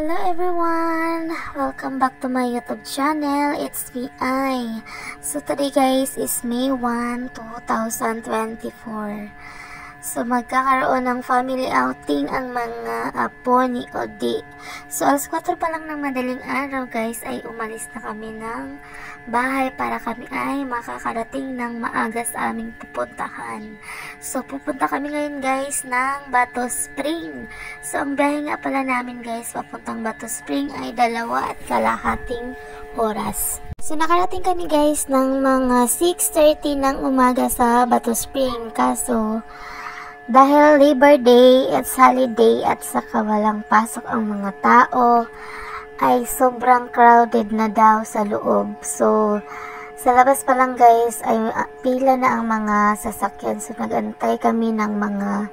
Hello everyone! Welcome back to my YouTube channel. It's me, I. So today guys is May 1, 2024. So magkakaroon ng family outing ang mga apo ni Odi. So alas 4 pa lang ng madaling araw guys ay umalis na kami ng bahay para kami ay makakarating ng maaga sa aming pupuntahan. So pupunta kami ngayon guys ng Bato Spring. So ang biyahe nga pala namin guys papuntang Bato Spring ay 2.5 oras. So nakarating kami guys ng mga 6:30 ng umaga sa Bato Spring. Kaso dahil Labor Day at holiday at saka walang pasok ang mga tao, ay sobrang crowded na daw sa loob. So, sa labas pa lang guys, ay pila na ang mga sasakyan. So, nag-antay kami ng mga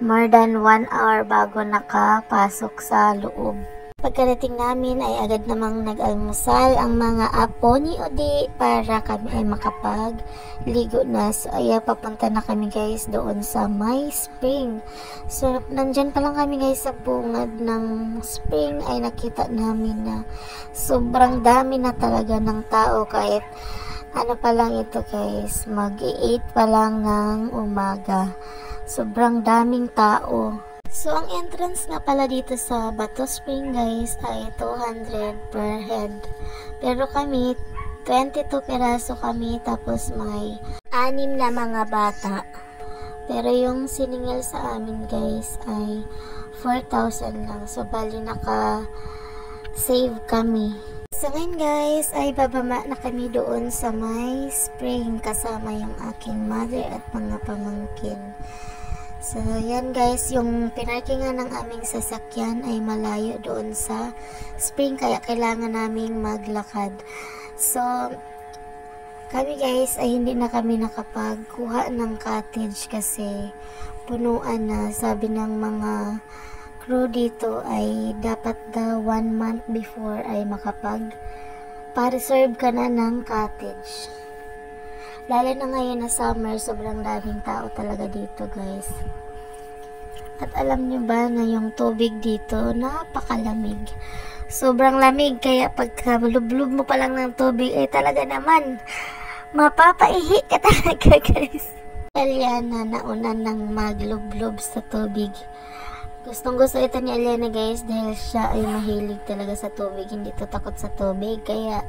more than 1 hour bago nakapasok sa loob. Pagkarating namin ay agad namang nag-almusal ang mga apo ni Odi para kami ay makapagligo na. So ay papunta na kami guys doon sa my spring. So nandyan pa lang kami guys sa bungad ng spring ay nakita namin na sobrang dami na talaga ng tao kahit ano pa lang ito guys, mag-8 pa lang ng umaga. Sobrang daming tao. So, ang entrance nga pala dito sa Bato Spring guys ay 200 per head. Pero kami, 22 peraso kami tapos may 6 na mga bata. Pero yung siningil sa amin guys ay 4,000 lang. So, bali naka-save kami. So, ngayon guys ay bababa na kami doon sa may spring kasama yung aking mother at mga pamangkin. So, yan guys, yung pinarkingan ng aming sasakyan ay malayo doon sa spring kaya kailangan naming maglakad. So, kami guys ay hindi na kami nakapagkuha ng cottage kasi punuan na. Sabi ng mga crew dito ay dapat daw 1 month before ay pa-reserve ka na ng cottage. Lalo na ngayon na summer, sobrang daming tao talaga dito guys. At alam nyo ba na yung tubig dito, napakalamig. Sobrang lamig, kaya pagka lublub mo pa lang ng tubig, ay talaga naman, mapapaihi ka talaga guys. Eliana nauna nang maglublob sa tubig. Gustong gusto ito ni Eliana guys, dahil siya ay mahilig talaga sa tubig, hindi to takot sa tubig. Kaya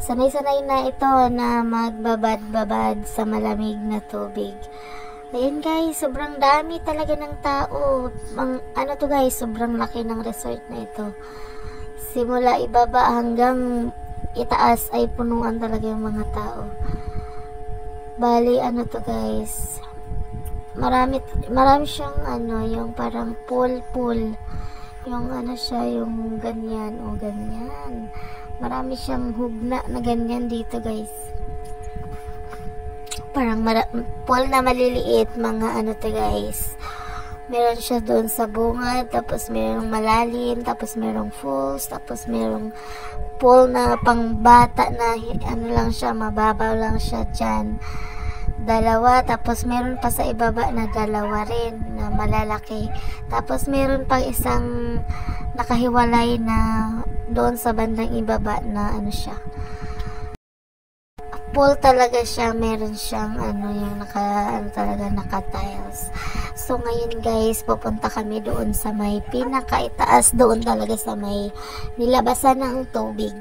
sanay-sanay na ito na magbabad-babad sa malamig na tubig. Ayan guys, sobrang dami talaga ng tao. Ano to guys, sobrang laki ng resort na ito. Simula ibaba hanggang itaas ay punuan talaga yung mga tao. Bali, ano to guys, marami siyang yung parang pool. Yung ano siya, yung ganyan o ganyan. Marami siyang hugna na ganyan dito guys. Parang pool na maliliit, mga ano to guys. Meron siya doon sa bungad, tapos merong malalim, tapos merong falls, tapos merong pool na pang bata na ano lang siya, mababaw lang siya dyan. 2, tapos meron pa sa ibaba na 2 rin na malalaki. Tapos meron pang isang nakahiwalay na doon sa bandang ibaba na ano siya, pool talaga siya. Meron siyang yung naka-tiles. So ngayon guys, pupunta kami doon sa may pinakaitaas, doon talaga sa may nilabasan ng tubig.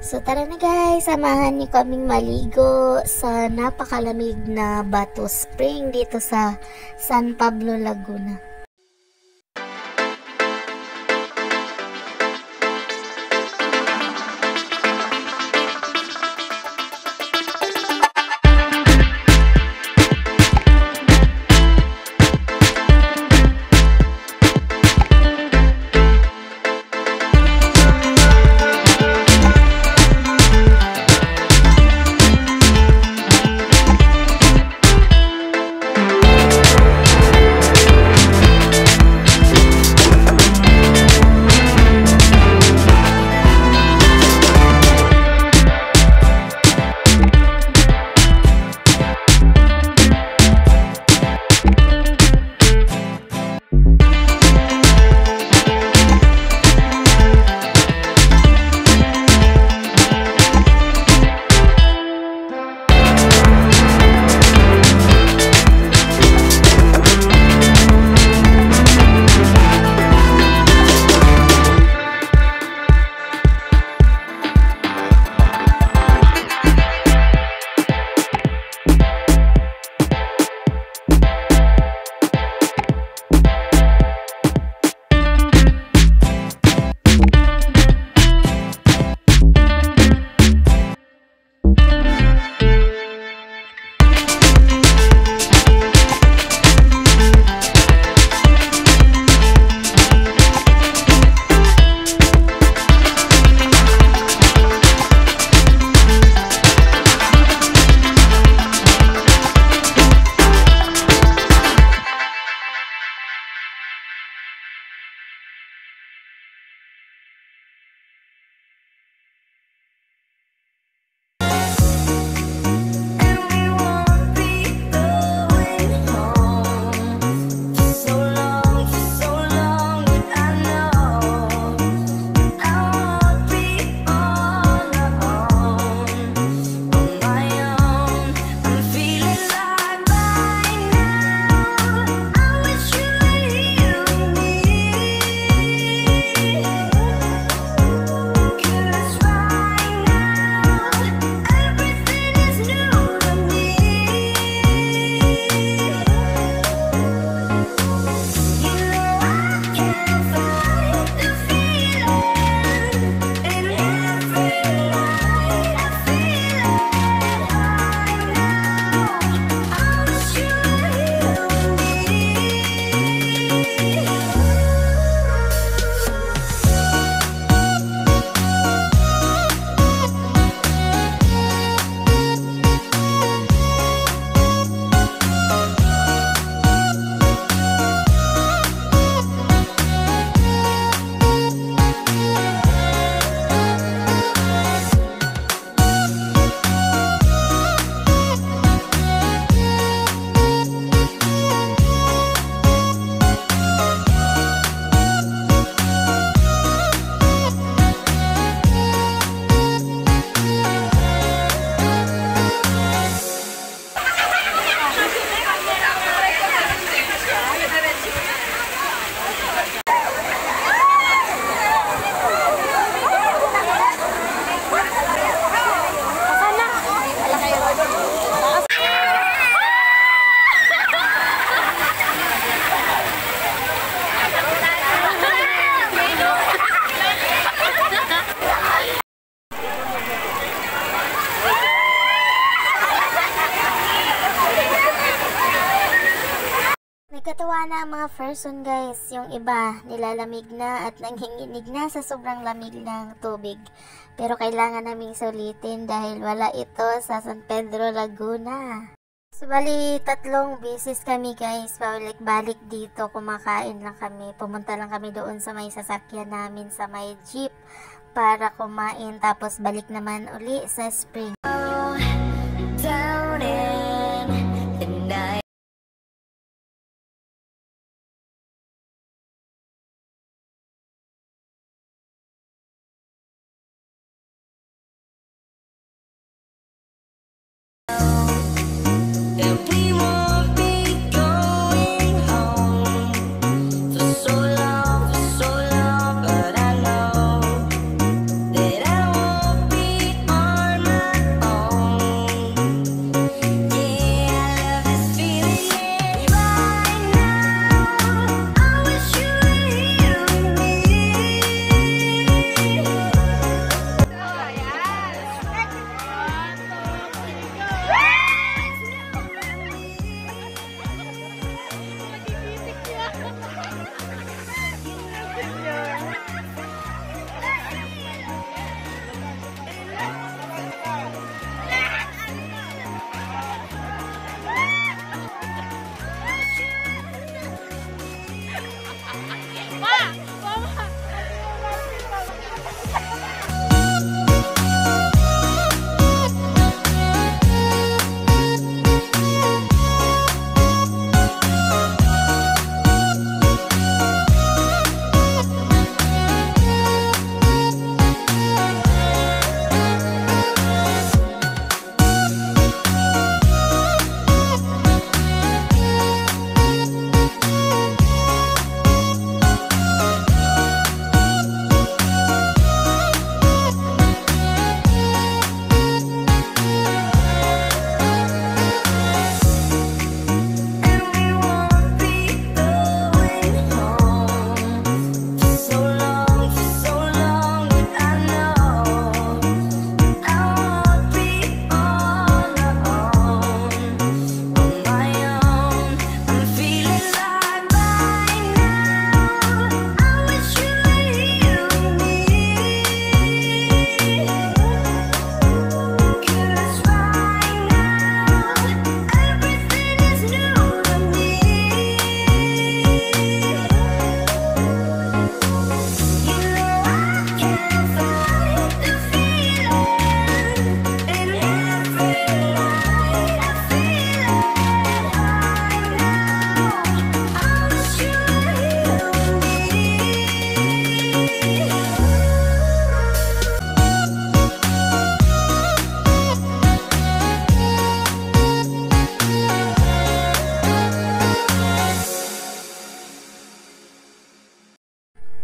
So tara na guys, samahan niyo kaming maligo sa napakalamig na Bato Spring dito sa San Pablo, Laguna. sana ang mga person guys, yung iba nilalamig na at nanghinginig na sa sobrang lamig ng tubig. Pero kailangan naming sulitin dahil wala ito sa San Pedro, Laguna. So bali 3 beses kami guys, balik dito, kumakain lang kami. Pumunta lang kami doon sa may sasakyan namin sa may jeep para kumain, tapos balik naman uli sa spring. Down in the night.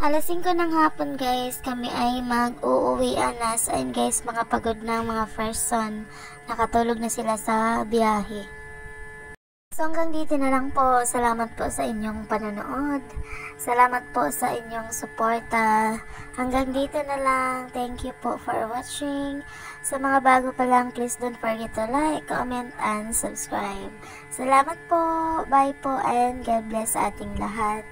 Alas 5 ng hapon guys, kami ay mag-uuwian na. So ayun guys, mga pagod na mga person. Nakatulog na sila sa biyahe. So hanggang dito na lang po. Salamat po sa inyong panonood. Salamat po sa inyong suporta. Hanggang dito na lang. Thank you po for watching. Sa mga bago pa lang, please don't forget to like, comment, and subscribe. Salamat po. Bye po and God bless sa ating lahat.